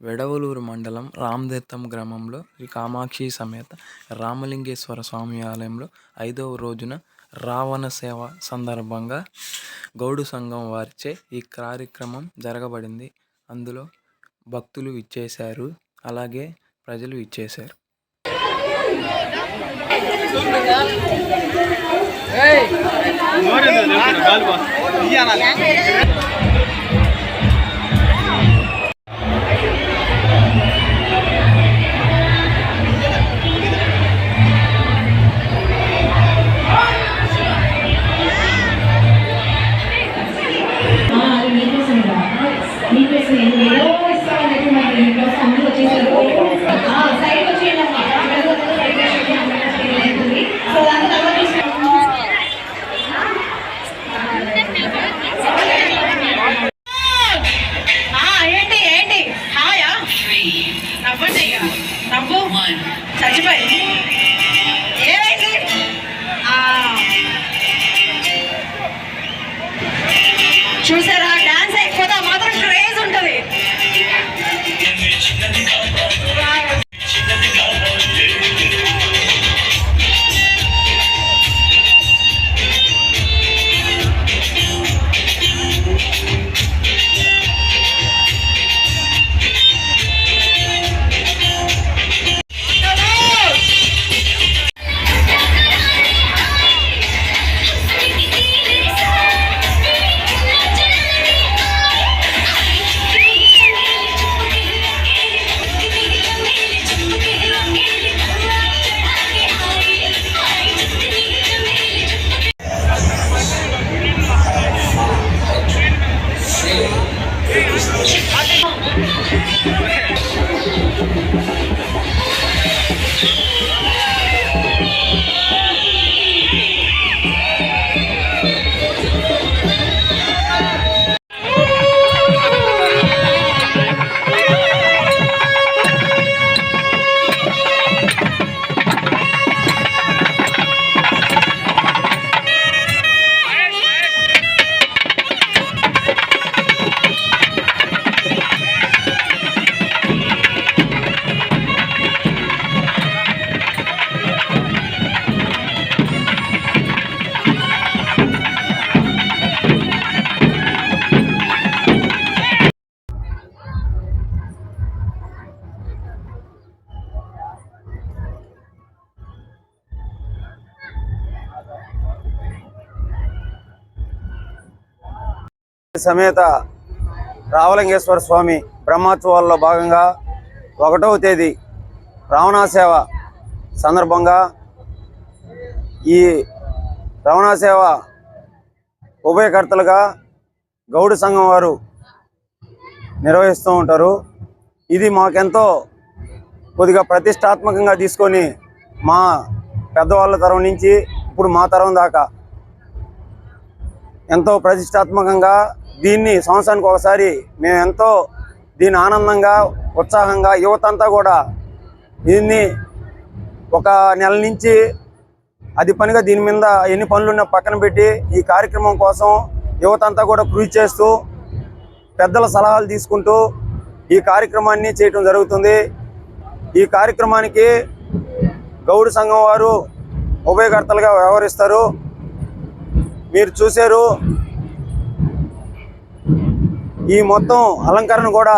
వెడవలూరు మండలం రామదీర్థం గ్రామంలో శ్రీ కామాక్షి సమేత రామలింగేశ్వర స్వామి ఆలయంలో 5వ రోజున రావణ సేవ సందర్భంగా గౌడు సంఘం వారిచే ఈ కార్యక్రమం జరగబడింది. అందులో భక్తులు ఇచ్చేశారు, అలాగే ప్రజలు ఇచ్చేశారు. చూసారా, డాన్స్ అయిపోతా మాత్రం క్రేజ్ ఉంటుంది. సమేత రామలింగేశ్వర స్వామి బ్రహ్మోత్సవాల్లో భాగంగా 1వ తేదీ రావణాసేవ సందర్భంగా ఈ రావణాసేవ ఉభయకర్తలుగా గౌడు సంఘం వారు నిర్వహిస్తూ ఉంటారు. ఇది మాకెంతో కొద్దిగా ప్రతిష్టాత్మకంగా తీసుకొని మా పెద్దవాళ్ళ తరం నుంచి ఇప్పుడు మా తరం దాకా ఎంతో ప్రతిష్టాత్మకంగా దీన్ని సంవత్సరానికి ఒకసారి మేము ఎంతో దీన్ని ఆనందంగా ఉత్సాహంగా యువత అంతా కూడా దీన్ని ఒక నెల నుంచి అది పనిగా దీని మీద ఎన్ని పనులున్నా పక్కన పెట్టి ఈ కార్యక్రమం కోసం యువత అంతా కూడా కృషి చేస్తూ పెద్దల సలహాలు తీసుకుంటూ ఈ కార్యక్రమాన్ని చేయటం జరుగుతుంది. ఈ కార్యక్రమానికి గౌడు సంఘం వారు ఉభయకర్తలుగా వ్యవహరిస్తారు. మీరు చూశారు, ఈ మొత్తం అలంకరణ కూడా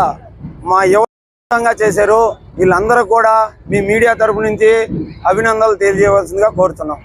మా యువతంగా చేశారు. వీళ్ళందరూ కూడా మీ మీడియా తరపు నుంచి అభినందనలు తెలియజేయవలసిందిగా కోరుతున్నాం.